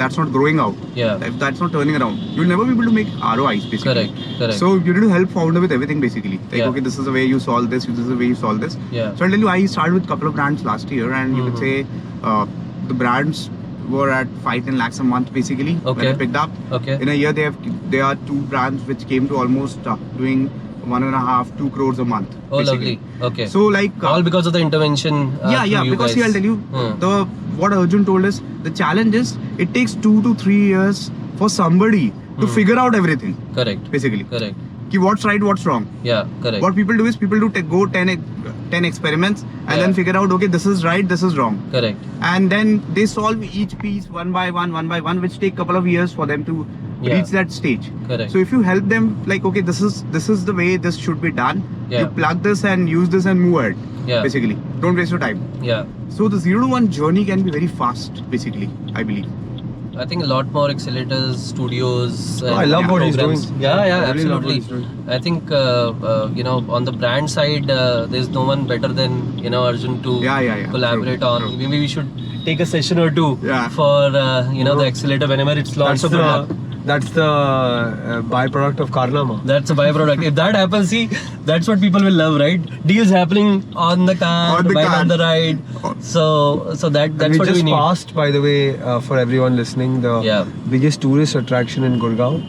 that's not growing out, Yeah. if that's not turning around, you'll never be able to make ROIs. Basically, Correct. Correct. So you need to help founder with everything. Basically, like Yeah. okay, this is the way you solve this. This is the way you solve this. Yeah. So I'll tell you, I started with a couple of brands last year, and you could say the brands were at 5-10 lakhs a month basically when Okay. I picked up. Okay. In a year, there are 2 brands which came to almost doing 1.5-2 crores a month. Oh, basically. lovely. Okay. So like all because of the intervention. yeah, through you because guys. see, I'll tell you what Arjun told us. The challenge is it takes 2 to 3 years for somebody to figure out everything. Correct. Basically, Correct. Ki what's right, what's wrong. Yeah. Correct. What people do is people do go 10 experiments and Yeah. then figure out okay, this is right, this is wrong. Correct. And then they solve each piece one by one, which take couple of years for them to Yeah. reach that stage. Correct. So if you help them like okay, this is the way this should be done. Yeah. You plug this and use this and move ahead. Yeah. Basically, don't waste your time. Yeah. So the 0 to 1 journey can be very fast. Basically, I believe. I think a lot more accelerators, studios. I love what he's programs. doing. Yeah, yeah, I really love what absolutely. he's doing. I think on the brand side, there's no one better than Arjun to Yeah, collaborate true, on. true. Maybe we should take a session or two Yeah. for the accelerator whenever it's launched. So good luck. That's the byproduct of Karnama. That's a byproduct. If that happens, see, that's what people will love, right? Deals happening on the car, On the while car. on the ride. So that's And we what we just need. passed, by the way, for everyone listening, the Yeah. biggest tourist attraction in Gurgaon,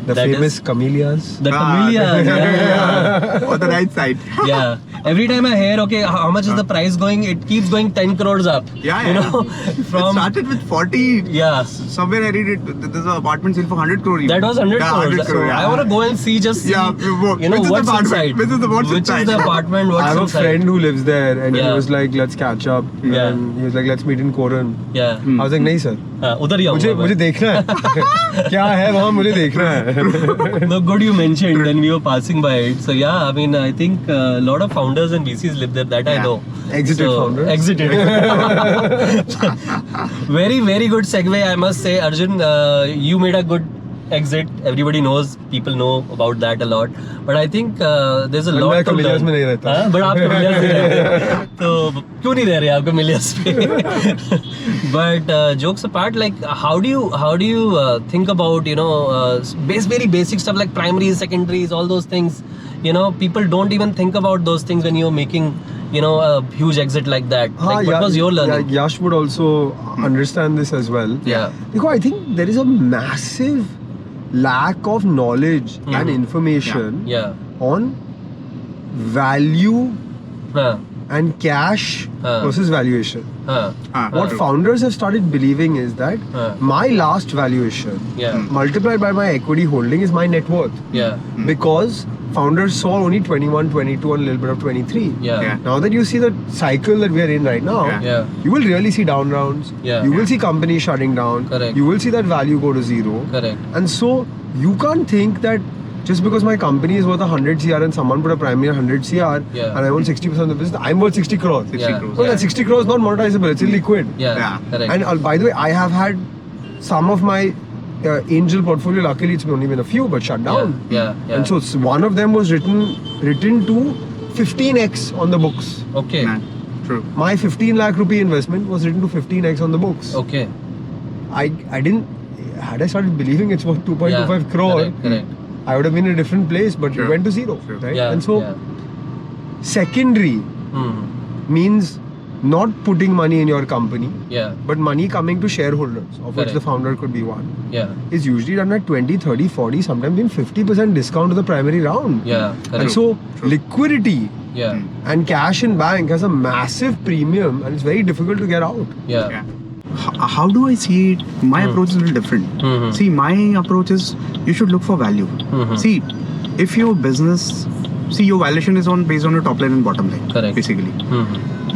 the That famous is- camellias. The camellias. yeah. On the right side. Yeah. Every time I hear, okay, how much is the price going? It keeps going 10 crores up. Yeah. You know, It from started with 40. yeah. Somewhere I read it. There's an apartment sale for 100 crore. even. That was 100 Yeah, crores. 100 crore, So yeah. I want to go and see, just see, Yeah, what's which is the apartment? inside. Which is the- what's Which inside? is the apartment? I What's have a inside? friend who lives there, and Yeah. he was like, "Let's catch up." Yeah. And he was like, "Let's meet in Koran." Yeah. I was like, "नहीं sir, उधर ही मुझे आऊंगा मुझे देखना है क्या है वहाँ मुझे देखना है." No, good you mentioned when we were passing by it. So yeah, I mean, I think a lot of founders and VCs live there. That I Yeah. know. Exited founders. Exited. Very, very good segue, I must say, Arjun. You made a good exit. Everybody knows, people know about that a lot. But I think there's a But lot मैं to camellias learn. में नहीं रहता। हाँ, but आप camellias में रहते हैं। तो क्यों नहीं रह रहे आप camellias पे? But jokes apart, like how do you think about very basic stuff like primaries, secondaries, all those things? People don't even think about those things when you're making a huge exit like that. Like, what was your learning? Yeah, Yash would also understand this as well. Yeah. Because I think there is a massive lack of knowledge and information Yeah. on value Huh. and cash versus valuation. What true. founders have started believing is that my last valuation multiplied by my equity holding is my net worth. Because founders saw only 21, 22 and a little bit of 23. Yeah. Now that you see the cycle that we are in right now, you will really see down rounds. You will see companies shutting down. Correct. You will see that value go to zero. Correct. And so you can't think that just because my company is worth 100 CR and someone put a primary 100 CR and I own 60% of the business, I'm worth 60 crores. 60 crores. No, that 60 crores is not monetizable, it's illiquid. Yeah. Correct. And by the way, I have had some of my angel portfolio, luckily it's only been a few, but shut down. And so one of them was written to 15x on the books. Okay. True. My 15 lakh rupee investment was written to 15x on the books. Okay. I didn't, had I started believing it's worth 2.25 crore, Correct. I would have been in a different place, but it went to zero. Right? And so secondary means not putting money in your company, but money coming to shareholders, of which the founder could be one, is usually done at 20, 30, 40, sometimes even 50% discount to the primary round. And so liquidity and cash in bank has a massive premium and it's very difficult to get out. How do I see it? My approach is a little different. See, my approach is you should look for value. See, if your business, your valuation is based on your top line and bottom line. Correct. Basically.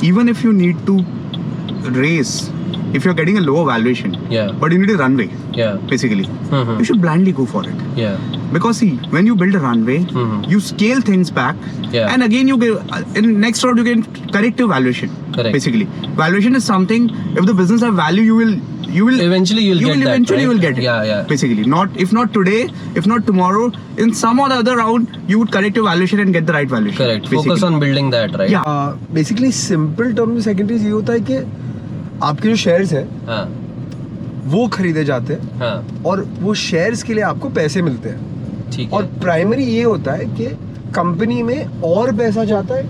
Even if you need to raise, if you're getting a lower valuation, but you need a runway, basically, you should blindly go for it. Because see, when you build a runway, you scale things back, and again you get in next round you get corrective valuation. Basically, valuation is something. If the business have value, you will eventually you will get it. Basically, if not today, if not tomorrow, in some or the other round, you would correct your valuation and get the right valuation. Correct. Basically. Focus on building that, right? Basically, simple term में secondaries ये होता है कि आपके जो shares है, वो खरीदे जाते हैं और वो shares के लिए आपको पैसे मिलते हैं. ठीक है. और प्राइमरी ये होता है कि कंपनी में और पैसा जाता है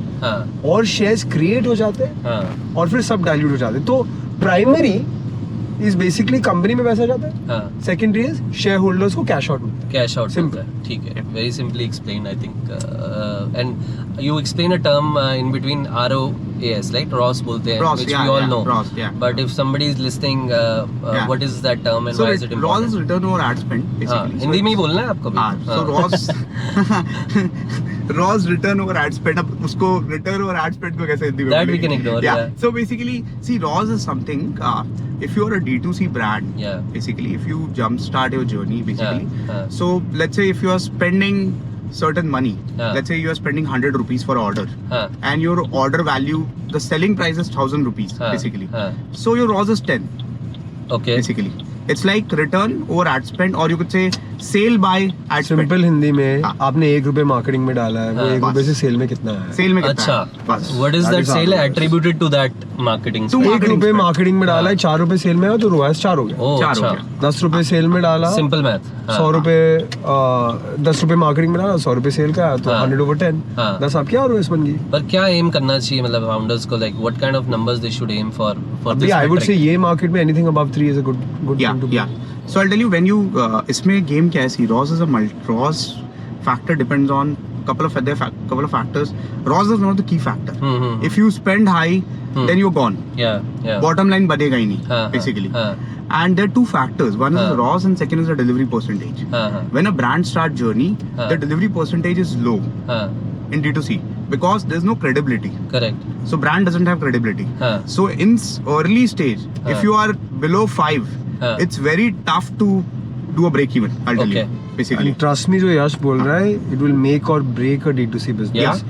और शेयर्स क्रिएट हो जाते हैं और फिर सब डाइल्यूट हो जाते हैं. तो प्राइमरी इज बेसिकली कंपनी में पैसा जाता है, सेकेंडरी इज शेयर होल्डर्स को कैश आउट मिलता है. Cash out simple. ठीक है. Very simply explain I think. And you explain a term in between ROAS, right? ROS बोलते हैं, which we all know. ROS, But if somebody is listening, what is that term and why is it important? ROS is return over ad spend, basically. Hindi में ही बोलना है आपको भी. So ROS ROS return over ad spend. अब उसको return over ad spend को कैसे हिंदी में That we can ignore. So basically, see, ROS is something. If you are a D2C brand, basically, if you jumpstart your journey, basically. So let's say if you are spending certain money, let's say you are spending 100 rupees for order, and your order value, the selling price is 1000 rupees, basically. So your ROS is 10. Okay. Basically, it's like return over ad spend, or you could say sale by ad spend. Simple Hindi में आपने ₹1 marketing में डाला है, वो ₹1 से cell में कितना है? सेल में कितना अच्छा. बस. What is that sale attributed to that marketing? ₹1 marketing में डाला है, ₹4 सेल में है तो ROAS 4 हो गया. Oh, अच्छा. ₹10 सेल में डाला, Simple math. ₹10 मार्केटिंग में डाला, ₹100 सेल का है तो 100/10. 10 आपकी ROAS बन गई. पर क्या एम करना चाहिए मतलब फाउंडर्स को, like what kind of numbers they should aim for this? I would say ये मार्केट में anything above 3 is a good thing to be. So I'll tell you, when you इसमें game क्या है? ROS is ROS factor depends on couple of factors. ROS is not the key factor. If you spend high, then you're gone. Bottom line बढ़ेगा ही नहीं, basically. And there are two factors. One is ROS and second is the delivery percentage. When a brand start journey, the delivery percentage is low in D2C because there's no credibility. Correct. So brand doesn't have credibility. So in early stage, if you are below 5, it's very tough to do a break even, I'll tell you, basically. And trust me, जो यश बोल रहा है, it will make or break a D2C business.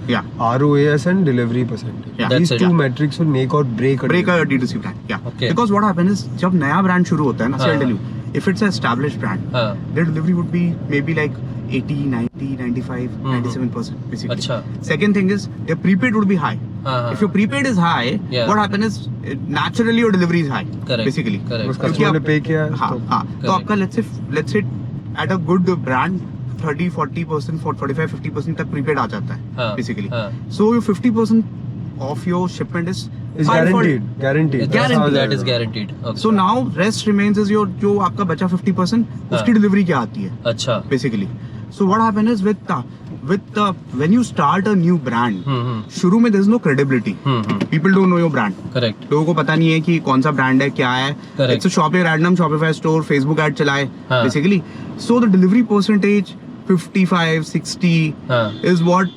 ROAS and delivery percentage. These two metrics will make or break a D2C brand. Because what happens is, जब नया brand शुरू होता है ना, I'll tell you, if it's an established brand, their delivery would be maybe like 80, 90, 95, 97%, basically. Achha. Second thing is, your prepaid would be high. If your prepaid is high, what happens is, naturally your delivery is high, basically. उसका तुमने पे किया है. तो आपका let's say at a good brand 30-40%, 45-50% तक prepaid आ जाता है, basically. So your 50% of your shipment is guaranteed. That is guaranteed. Okay. So now rest remains is your जो आपका बचा 50%, उसकी delivery क्या आती है? अच्छा. Basically. So what happens is when you start a new brand, शुरू में there's no credibility. People don't know your brand. Correct. लोगों को पता नहीं है कि कौन सा brand है, क्या है. Correct. It's a Shopify random Shopify store, Facebook ad चलाए, हाँ. basically. So the delivery percentage 55, 60 हाँ. is what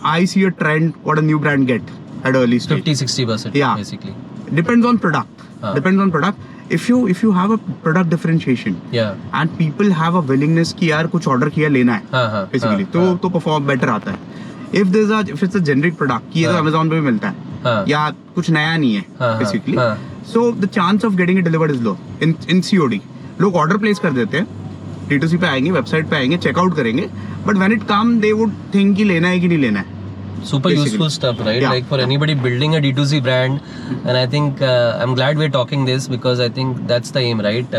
I see a trend what a new brand get at early stage. 50-60% Yeah. basically. Depends on product. हाँ. Depends on product. If you have a product differentiation Yeah. and people have a willingness कि यार कुछ order किया लेना है, हाँ, हाँ, basically, हाँ, तो perform better आता है. If it's a generic product कि ये तो हाँ. Amazon पे भी मिलता है, हाँ. या कुछ नया नहीं है, हाँ, हाँ, basically, हाँ. so the chance of getting it delivered is low in COD. लोग order place कर देते हैं, D2C पे आएंगे, website पे आएंगे, checkout करेंगे, but when it come they would think कि लेना है कि नहीं लेना है. Super Basically. useful stuff, right? Yeah. Like for anybody building a D2C brand, and I think I'm glad we're talking this because I think that's the aim, right?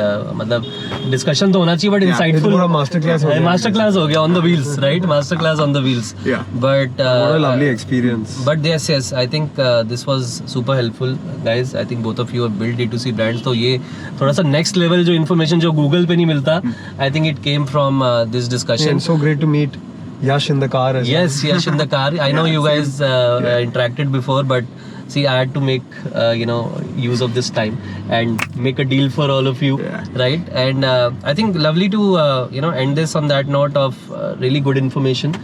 मतलब discussion तो होना चाहिए, but Yeah. insightful. पूरा masterclass हो गया. Masterclass हो गया on the wheels, right? Masterclass on the wheels. Yeah. But What a lovely experience. But yes, I think this was super helpful, guys. I think both of you have built D2C brands. तो ये थोड़ा सा next level जो information जो Google पे नहीं मिलता, I think it came from this discussion. And so great to meet Yash in the car as well. Yes, in the car. I know you guys interacted before, but see, I had to make use of this time and make a deal for all of you, Yeah. right? And I think lovely to end this on that note of really good information.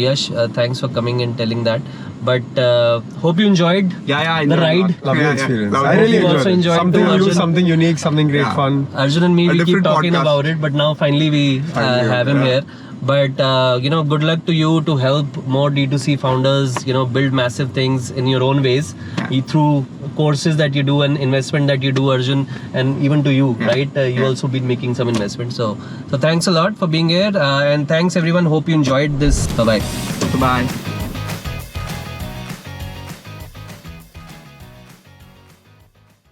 Yash, thanks for coming and telling that. But hope you enjoyed Yeah, I the enjoyed a ride. lot. Lovely Yeah, experience. lovely. I really You also enjoyed it. enjoyed Something too, new, Arjun. something unique, something great Yeah. fun. Arjun and me, A we keep different talking podcast. about it, but now finally we Finally, have him yeah. here. But good luck to you to help more D2C founders, build massive things in your own ways, through courses that you do and investment that you do, Arjun, and even to you, Yeah. right? You also been making some investment. So thanks a lot for being here, and thanks everyone. Hope you enjoyed this. Bye bye. So bye.